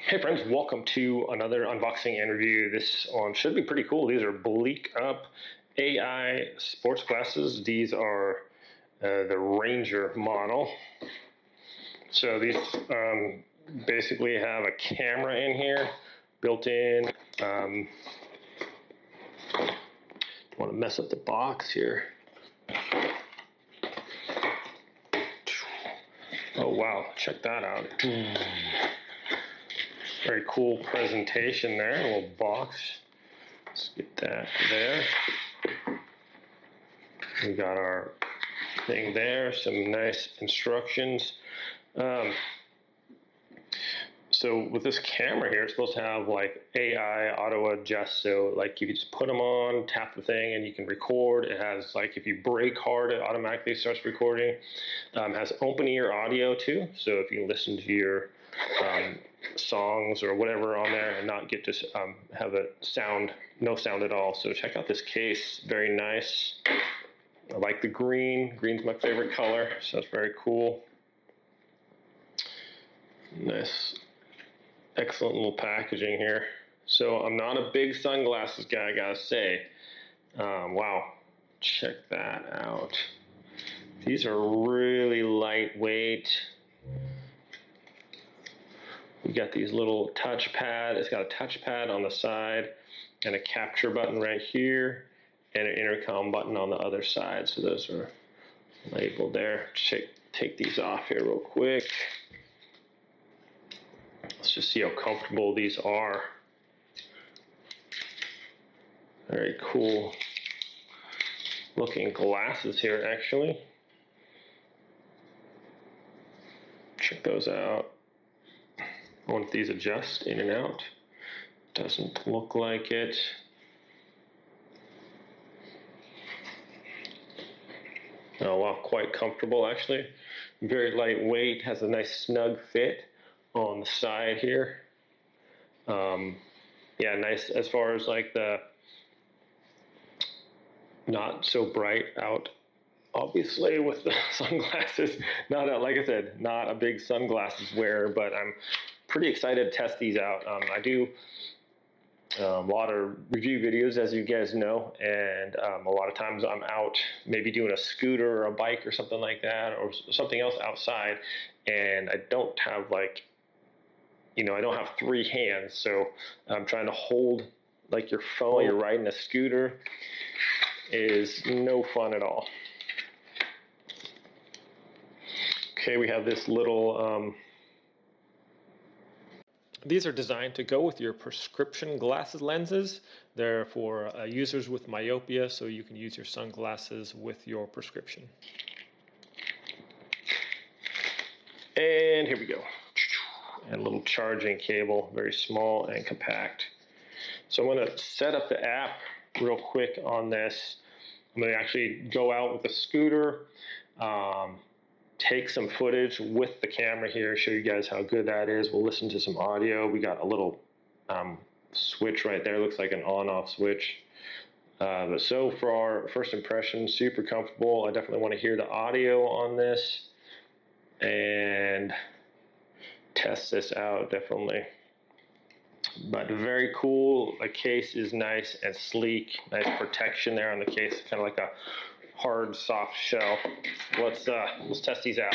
Hey friends, welcome to another unboxing and review. This one should be pretty cool. These are BleeqUp AI sports glasses. These are the Ranger model. So these basically have a camera in here, built in. Don't want to mess up the box here. Oh wow, check that out. Very cool presentation there, a little box. Let's get that there. We got our thing there, some nice instructions. So with this camera here, it's supposed to have like AI auto adjust. So like you can just put them on, tap the thing, and you can record. It has like if you brake hard, it automatically starts recording. Has open ear audio too. So if you listen to your songs or whatever on there and not get to have a sound, no sound at all. So check out this case, very nice. I like the green. Green's my favorite color, so it's very cool. Nice. Excellent little packaging here. So I'm not a big sunglasses guy, I gotta say. Wow, check that out. These are really lightweight. We got these little touchpad. It's got a touchpad on the side and a capture button right here and an intercom button on the other side. So those are labeled there. Take these off here real quick. Let's just see how comfortable these are. Very cool looking glasses here, actually. Check those out. I wonder if these adjust in and out. Doesn't look like it. Oh wow, quite comfortable actually. Very lightweight, has a nice snug fit on the side here. Yeah, nice as far as like the not so bright out. Obviously with the sunglasses, like I said, not a big sunglasses wearer, but I'm pretty excited to test these out. I do a lot of review videos, as you guys know, and a lot of times I'm out maybe doing a scooter or a bike or something like that, or something else outside, and I don't have like, I don't have three hands, so I'm trying to hold like your phone while you're riding a scooter is no fun at all. Okay, we have this little these are designed to go with your prescription glasses lenses. They're for users with myopia, so you can use your sunglasses with your prescription. And here we go. And a little charging cable, very small and compact. So I'm going to set up the app real quick on this. I'm going to actually go out with the scooter, take some footage with the camera here, show you guys how good that is. We'll listen to some audio. We got a little switch right there, looks like an on-off switch. But so for our first impression, super comfortable. I definitely want to hear the audio on this and test this out, definitely. But very cool. The case is nice and sleek. Nice protection there on the case, kind of like a hard, soft shell. Let's test these out.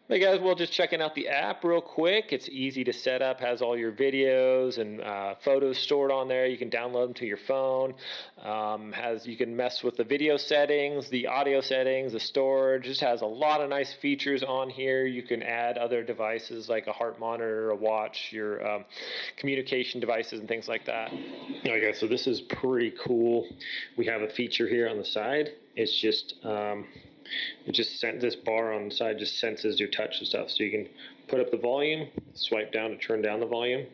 Hey guys, well, just checking out the app real quick. It's easy to set up, has all your videos and photos stored on there. You can download them to your phone. You can mess with the video settings, the audio settings, the storage. Just has a lot of nice features on here. You can add other devices like a heart monitor, a watch, your communication devices and things like that. Okay, so this is pretty cool. We have a feature here on the side. It's just this bar on the side just senses your touch and stuff. So you can put up the volume, swipe down to turn down the volume.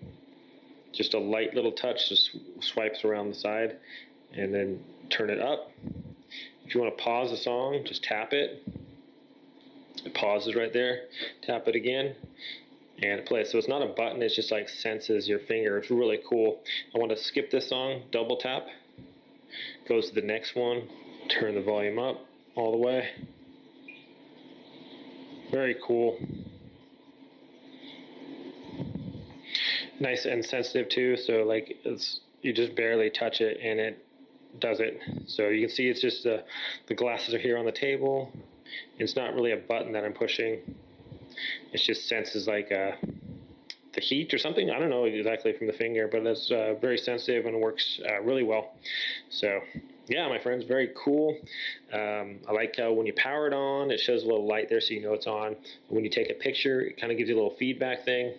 Just a light little touch, just swipes around the side, and then turn it up. If you want to pause a song, just tap it. It pauses right there. Tap it again, and it plays. So it's not a button, it's just like senses your finger. It's really cool. I want to skip this song, double tap. Goes to the next one, turn the volume up all the way. Very cool. nice and sensitive too. So like you just barely touch it and it does it. So you can see it's just the glasses are here on the table. It's not really a button that I'm pushing. It just senses like the heat or something. I don't know exactly from the finger, but it's very sensitive and works really well. So yeah, my friends, very cool. I like how when you power it on, it shows a little light there so you know it's on. When you take a picture, it kind of gives you a little feedback thing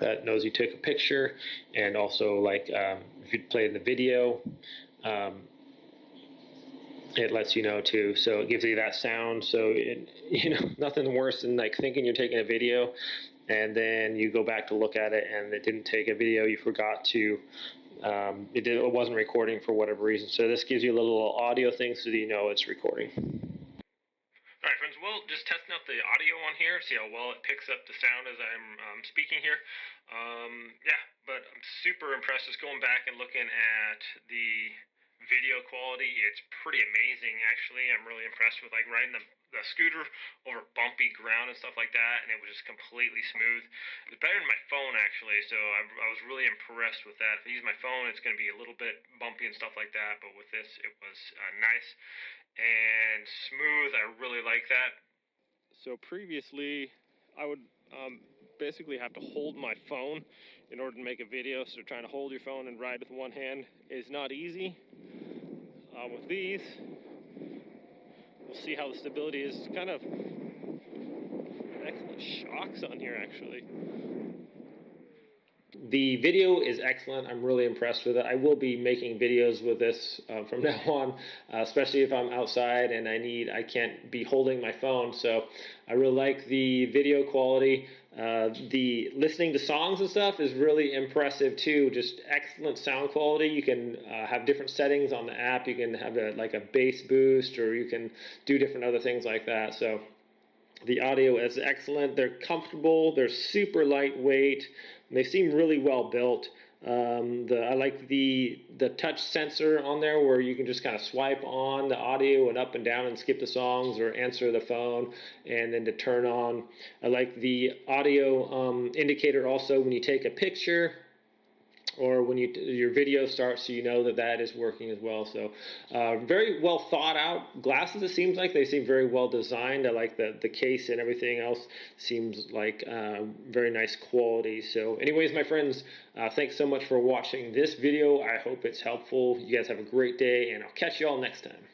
that knows you took a picture. And also like if you play the video, it lets you know too. So it gives you that sound. So nothing worse than like thinking you're taking a video and then you go back to look at it and it didn't take a video. You forgot to, it wasn't recording for whatever reason. So this gives you a little audio thing so that you know it's recording. All right, friends, well, just testing out the audio on here, see how well it picks up the sound as I'm speaking here. Yeah, but I'm super impressed just going back and looking at the video quality. It's pretty amazing, actually. I'm really impressed with like riding the scooter over bumpy ground and stuff like that, and it was just completely smooth. It was better than my phone, actually, so I was really impressed with that. If I use my phone, it's going to be a little bit bumpy and stuff like that, but with this, it was nice and smooth. I really like that. So previously, I would basically have to hold my phone in order to make a video. So trying to hold your phone and ride with one hand is not easy. With these, we'll see how the stability is. Kind of excellent shocks on here, actually. The video is excellent. I'm really impressed with it. I will be making videos with this from now on, especially if I'm outside and I can't be holding my phone. So I really like the video quality. The listening to songs and stuff is really impressive too. Just excellent sound quality. You can have different settings on the app. You can have like a bass boost, or you can do different other things like that. So the audio is excellent. They're comfortable. They're super lightweight. They seem really well built. I like the touch sensor on there where you can just kind of swipe on the audio and up and down and skip the songs or answer the phone and then to turn on. I like the audio indicator also when you take a picture or when your video starts, so you know that is working as well. So very well thought out glasses. It seems like they seem very well designed. I like the case and everything else seems like very nice quality. So anyways, my friends, thanks so much for watching this video. I hope it's helpful. You guys have a great day, and I'll catch you all next time.